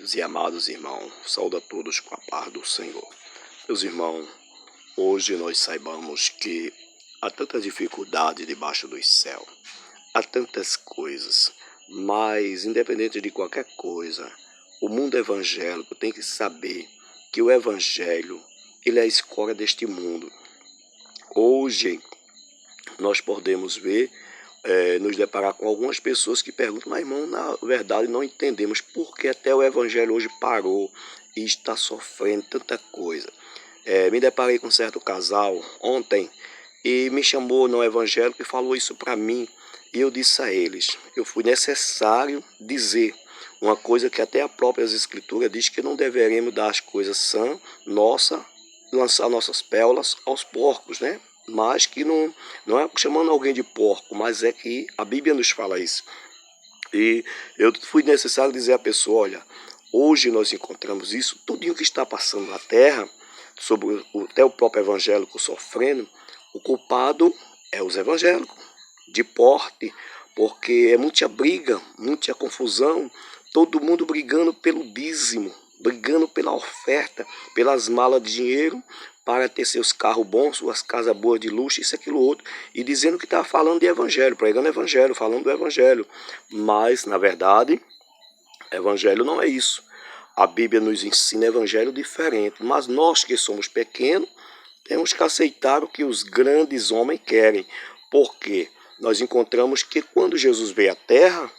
Queridos e amados irmãos, saúdo a todos com a paz do Senhor. Meus irmãos, hoje nós saibamos que há tanta dificuldade debaixo do céu, há tantas coisas, mas independente de qualquer coisa, o mundo evangélico tem que saber que o evangelho, ele é a escória deste mundo. Hoje nós podemos ver, nos deparar com algumas pessoas que perguntam: mas irmão, na verdade não entendemos por que até o evangelho hoje parou e está sofrendo tanta coisa. Me deparei com um certo casal ontem e me chamou no evangélico e falou isso para mim, e eu disse a eles: eu fui necessário dizer uma coisa que até a própria escritura diz, que não deveremos dar as coisas sãs, lançar nossas pérolas aos porcos, né? Mas que não é chamando alguém de porco, mas é que a Bíblia nos fala isso. E eu fui necessário dizer à pessoa: olha, hoje nós encontramos isso, tudo que está passando na terra, sobre até o próprio evangélico sofrendo, o culpado é os evangélicos, de porte, porque é muita briga, muita confusão, todo mundo brigando pelo dízimo, brigando pela oferta, pelas malas de dinheiro, para ter seus carros bons, suas casas boas de luxo, isso, aquilo, outro, e dizendo que estava falando de evangelho, pregando evangelho, falando do evangelho. Mas, na verdade, evangelho não é isso. A Bíblia nos ensina evangelho diferente, mas nós que somos pequenos, temos que aceitar o que os grandes homens querem, porque nós encontramos que quando Jesus veio à terra,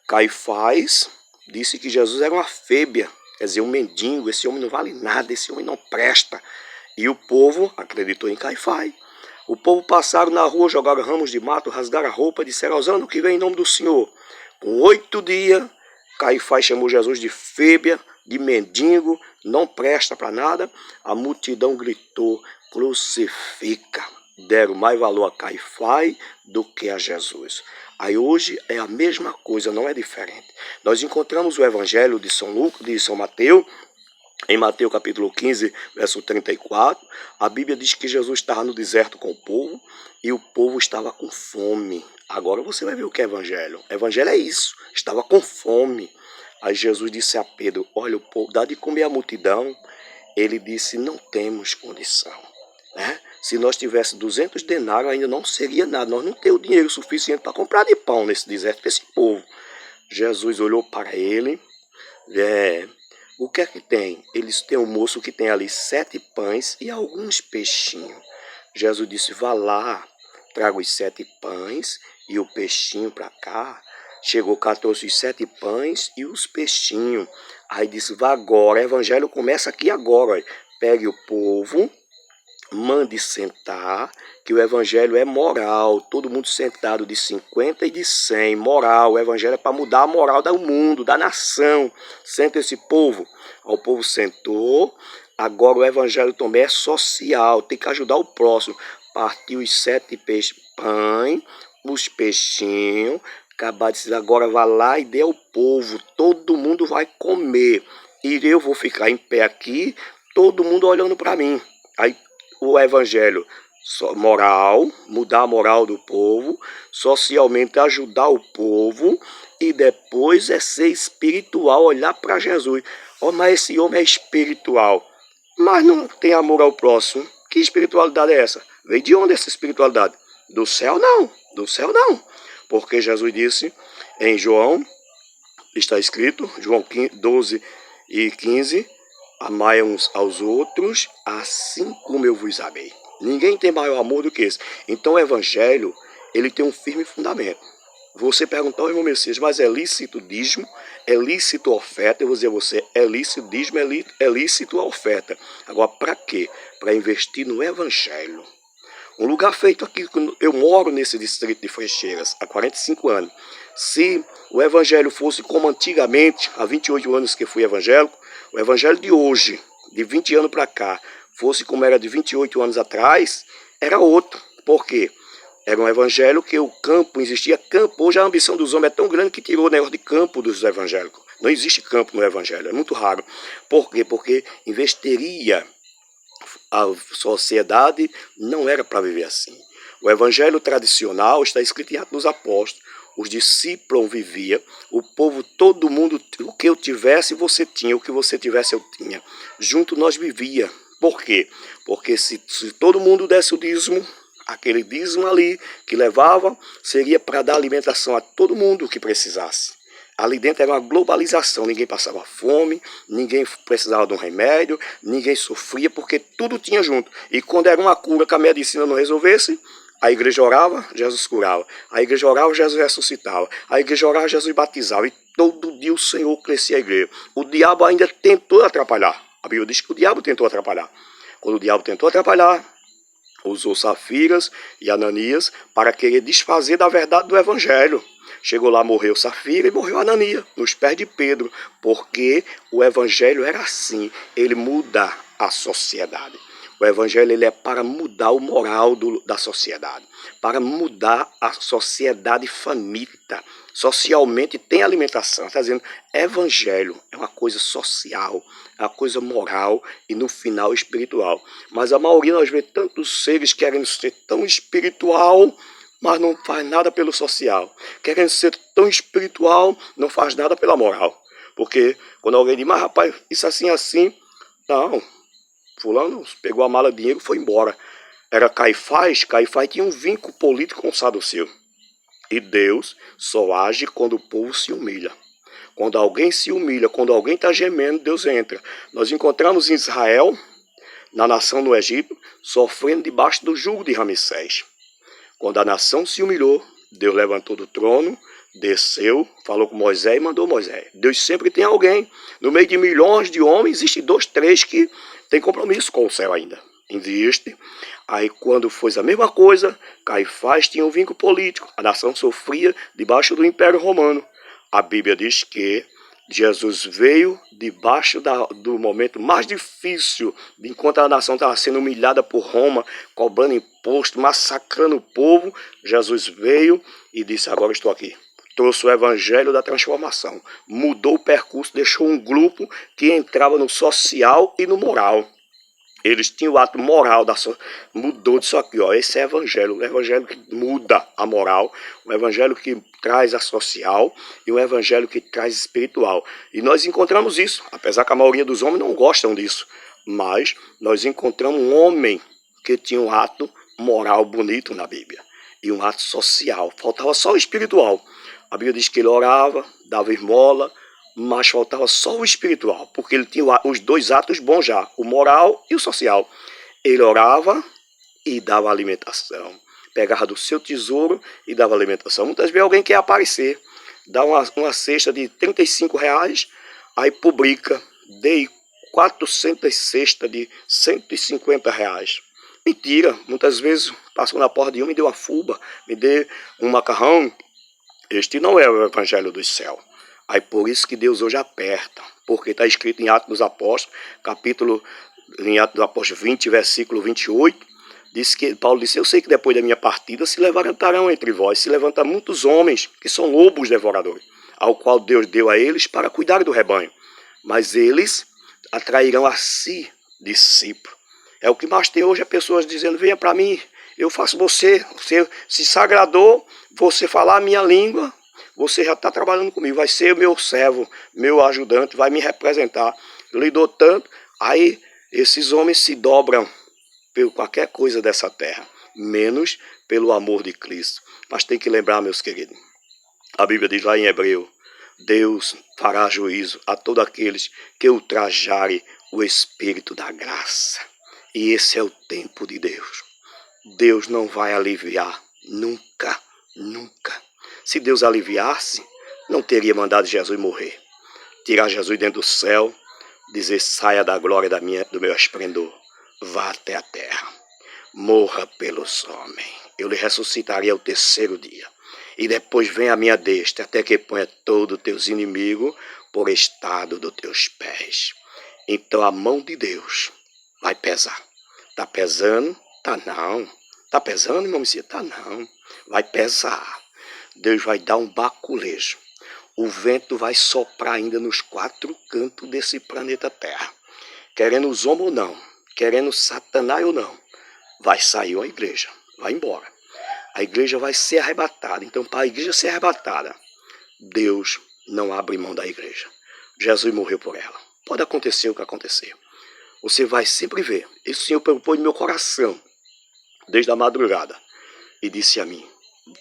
Caifás disse que Jesus era uma fêbia, quer dizer, um mendigo, esse homem não vale nada, esse homem não presta. E o povo acreditou em Caifás. O povo passaram na rua, jogaram ramos de mato, rasgaram a roupa, disseram: Osana, que vem em nome do Senhor. Com 8 dias, Caifás chamou Jesus de fêbia, de mendigo, não presta para nada. A multidão gritou: crucifica. Deram mais valor a Caifás do que a Jesus. Aí hoje é a mesma coisa, não é diferente. Nós encontramos o evangelho de São Mateus. Em Mateus capítulo 15, verso 34, a Bíblia diz que Jesus estava no deserto com o povo e o povo estava com fome. Agora você vai ver o que é evangelho. Evangelho é isso, estava com fome. Aí Jesus disse a Pedro: olha, o povo dá de comer a multidão. Ele disse: não temos condição, né? Se nós tivéssemos 200 denários, ainda não seria nada. Nós não temos dinheiro suficiente para comprar de pão nesse deserto para esse povo. Jesus olhou para ele, o que é que tem? Eles têm um moço que tem ali 7 pães e alguns peixinhos. Jesus disse: vá lá, traga os 7 pães e o peixinho para cá. Chegou, trouxe os 7 pães e os peixinhos. Aí disse: vá agora, o evangelho começa aqui agora. Pegue o povo, mande sentar, que o evangelho é moral, todo mundo sentado de 50 e de 100, moral. O evangelho é para mudar a moral do mundo, da nação. Senta esse povo. O povo sentou. Agora o evangelho também é social, tem que ajudar o próximo. Partiu os 7 pães, os peixinhos. Acabar de dizer: agora vá lá e dê ao povo, todo mundo vai comer. E eu vou ficar em pé aqui, todo mundo olhando para mim. Aí o evangelho moral, mudar a moral do povo, socialmente ajudar o povo, e depois é ser espiritual, olhar para Jesus. Oh, mas esse homem é espiritual, mas não tem amor ao próximo. Que espiritualidade é essa? Veio de onde essa espiritualidade? Do céu não, do céu não. Porque Jesus disse em João, está escrito, João 12 e 15, amai uns aos outros, assim como eu vos amei. Ninguém tem maior amor do que esse. Então o evangelho, ele tem um firme fundamento. Você perguntou, irmão Messias, mas é lícito dízimo? É lícito a oferta? Eu vou dizer a você: é lícito dízimo, é lícito a oferta. Agora, para quê? Para investir no evangelho. Um lugar feito aqui, eu moro nesse distrito de Frecheiras há 45 anos. Se o evangelho fosse como antigamente, há 28 anos que fui evangélico, o evangelho de hoje, de 20 anos para cá, fosse como era de 28 anos atrás, era outro. Por quê? Era um evangelho que o campo, existia campo. Hoje a ambição dos homens é tão grande que tirou o negócio de campo dos evangélicos. Não existe campo no evangelho, é muito raro. Por quê? Porque investiria. A sociedade não era para viver assim. O evangelho tradicional está escrito em Atos dos Apóstolos. os discípulos viviam, o povo, todo mundo, o que eu tivesse você tinha, o que você tivesse eu tinha. Junto nós vivia. Por quê? Porque se todo mundo desse o dízimo, aquele dízimo ali que levava, seria para dar alimentação a todo mundo que precisasse. Ali dentro era uma globalização, ninguém passava fome, ninguém precisava de um remédio, ninguém sofria, porque tudo tinha junto. E quando era uma cura que a medicina não resolvesse, a igreja orava, Jesus curava. A igreja orava, Jesus ressuscitava. A igreja orava, Jesus batizava. E todo dia o Senhor crescia a igreja. O diabo ainda tentou atrapalhar. A Bíblia diz que o diabo tentou atrapalhar. Quando o diabo tentou atrapalhar, usou Safiras e Ananias para querer desfazer da verdade do evangelho. Chegou lá, morreu Safira e morreu Ananias, nos pés de Pedro, porque o evangelho era assim, ele muda a sociedade. O evangelho ele é para mudar o moral da sociedade, para mudar a sociedade faminta. Socialmente tem alimentação. Está dizendo, evangelho é uma coisa social, é uma coisa moral e no final espiritual. Mas a maioria nós vê tantos seres querendo ser tão espiritual, mas não faz nada pelo social. Querendo ser tão espiritual, não faz nada pela moral. Porque quando alguém diz, mas rapaz, isso assim, não. Fulano pegou a mala de dinheiro e foi embora. Era Caifás tinha um vínculo político com o saduceu. E Deus só age quando o povo se humilha. Quando alguém se humilha, quando alguém está gemendo, Deus entra. Nós encontramos em Israel, na nação do Egito, sofrendo debaixo do jugo de Ramsés. Quando a nação se humilhou, Deus levantou do trono, desceu, falou com Moisés e mandou Moisés. Deus sempre tem alguém. No meio de milhões de homens, existem 2, 3 que têm compromisso com o céu ainda. Existe. Aí quando foi a mesma coisa, Caifás tinha um vínculo político. A nação sofria debaixo do Império Romano. A Bíblia diz que Jesus veio debaixo do momento mais difícil, enquanto a nação estava sendo humilhada por Roma, cobrando imposto, massacrando o povo. Jesus veio e disse, agora estou aqui. Trouxe o evangelho da transformação. Mudou o percurso, deixou um grupo que entrava no social e no moral. Eles tinham o ato moral, mudou disso aqui, ó. Esse é o evangelho que muda a moral, o evangelho que traz a social e o evangelho que traz espiritual. E nós encontramos isso, apesar que a maioria dos homens não gostam disso, mas nós encontramos um homem que tinha um ato moral bonito na Bíblia e um ato social, faltava só o espiritual. A Bíblia diz que ele orava, dava esmola, mas faltava só o espiritual, porque ele tinha os 2 atos bons já, o moral e o social. Ele orava e dava alimentação, pegava do seu tesouro e dava alimentação. Muitas vezes alguém quer aparecer, dá uma cesta de R$ 35, aí publica, dei 400 cestas de R$ 150. Mentira, muitas vezes passou na porta de um, me deu uma fuba, me deu um macarrão. Este não é o evangelho do céu. Aí por isso que Deus hoje aperta, porque está escrito em Atos dos Apóstolos, em Atos dos Apóstolos 20, versículo 28, Paulo disse, eu sei que depois da minha partida se levantarão entre vós, se levantam muitos homens que são lobos devoradores, ao qual Deus deu a eles para cuidar do rebanho, mas eles atrairão a si discípulos. É o que mais tem hoje, é pessoas dizendo, venha para mim, eu faço você se sagradou, você falar a minha língua, você já está trabalhando comigo, vai ser meu servo, meu ajudante, vai me representar. Eu lhe dou tanto, aí esses homens se dobram por qualquer coisa dessa terra, menos pelo amor de Cristo. Mas tem que lembrar, meus queridos, a Bíblia diz lá em Hebreu, Deus fará juízo a todos aqueles que ultrajarem o Espírito da graça. E esse é o tempo de Deus. Deus não vai aliviar nunca, nunca. Se Deus aliviasse, não teria mandado Jesus morrer. Tirar Jesus dentro do céu, dizer, saia da glória do meu esplendor, vá até a terra, morra pelos homens. Eu lhe ressuscitaria ao 3º dia. E depois vem a minha destra, até que ponha todos os teus inimigos por estado dos teus pés. Então a mão de Deus vai pesar. Tá pesando? Tá não. Tá pesando, irmão Messias? Tá não. Vai pesar. Deus vai dar um baculejo. O vento vai soprar ainda nos 4 cantos desse planeta Terra. Querendo os homens ou não, querendo Satanás ou não, vai sair a igreja, vai embora. A igreja vai ser arrebatada. Então, para a igreja ser arrebatada, Deus não abre mão da igreja. Jesus morreu por ela. Pode acontecer o que acontecer. Você vai sempre ver. Esse Senhor propôs no meu coração, desde a madrugada, e disse a mim: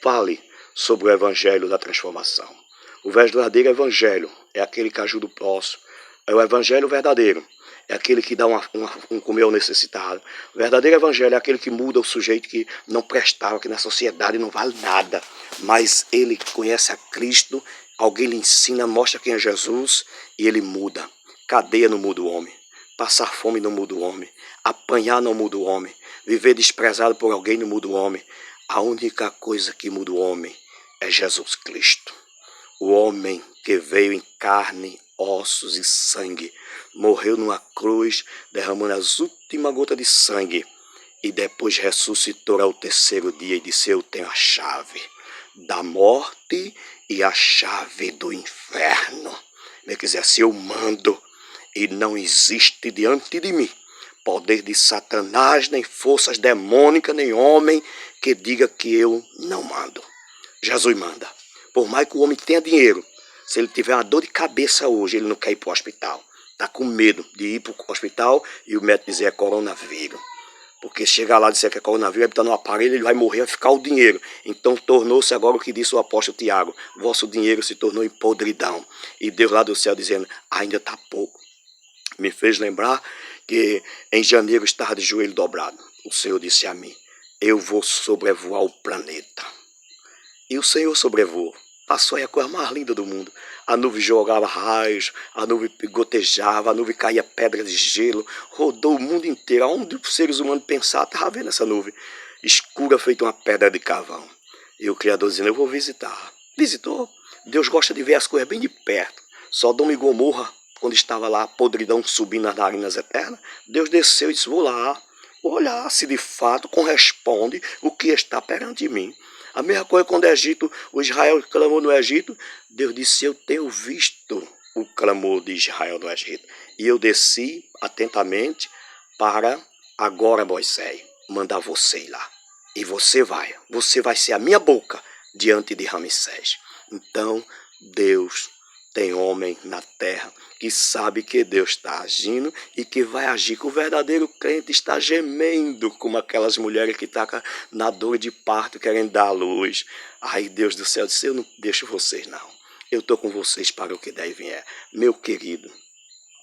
fale sobre o evangelho da transformação. O verdadeiro evangelho é aquele que ajuda o próximo. É o evangelho verdadeiro. É aquele que dá um comer ao necessitado. O verdadeiro evangelho é aquele que muda o sujeito que não prestava, que na sociedade não vale nada. Mas ele conhece a Cristo, alguém lhe ensina, mostra quem é Jesus e ele muda. Cadeia não muda o homem. Passar fome não muda o homem. Apanhar não muda o homem. Viver desprezado por alguém não muda o homem. A única coisa que muda o homem é Jesus Cristo. O homem que veio em carne, ossos e sangue, morreu numa cruz, derramando as últimas gotas de sangue, e depois ressuscitou ao terceiro dia e disse: eu tenho a chave da morte e a chave do inferno. Me quiser, se eu mando, e não existe diante de mim poder de Satanás, nem forças demônicas, nem homem que diga que eu não mando. Jesus manda. Por mais que o homem tenha dinheiro, se ele tiver uma dor de cabeça hoje, ele não quer ir para o hospital. Está com medo de ir para o hospital e o médico dizer é coronavírus. Porque chegar lá e dizer que é coronavírus, ele está no aparelho, ele vai morrer, vai ficar o dinheiro. Então tornou-se agora o que disse o apóstolo Tiago: vosso dinheiro se tornou em podridão. E Deus lá do céu dizendo: ainda está pouco. Me fez lembrar que em janeiro estava de joelho dobrado. O Senhor disse a mim: eu vou sobrevoar o planeta. E o Senhor sobrevoou. Passou aí a coisa mais linda do mundo. A nuvem jogava raios, a nuvem gotejava, a nuvem caía pedra de gelo, rodou o mundo inteiro. Aonde os seres humanos pensaram, estava vendo essa nuvem escura, feita uma pedra de carvão. E o Criador dizendo: eu vou visitar. Visitou. Deus gosta de ver as coisas bem de perto. Sodoma e Gomorra, quando estava lá a podridão subindo nas narinas eternas, Deus desceu e disse: vou lá olhar se de fato corresponde o que está perante mim. A mesma coisa quando o Egito, o Israel clamou no Egito, Deus disse: eu tenho visto o clamor de Israel no Egito. E eu desci atentamente para agora, Moisés, mandar você ir lá. E você vai ser a minha boca diante de Ramsés. Então, Deus tem homem na terra que sabe que Deus está agindo e que vai agir, que o verdadeiro crente está gemendo como aquelas mulheres que estão na dor de parto querendo dar à luz. Ai, Deus do céu disse: eu não deixo vocês não. Eu estou com vocês para o que der e vier. Meu querido,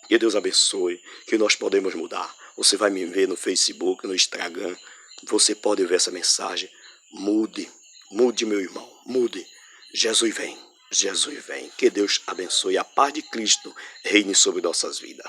que Deus abençoe, que nós podemos mudar. Você vai me ver no Facebook, no Instagram. Você pode ver essa mensagem. Mude, mude, meu irmão, mude. Jesus vem. Jesus vem. Que Deus abençoe. A paz de Cristo reine sobre nossas vidas.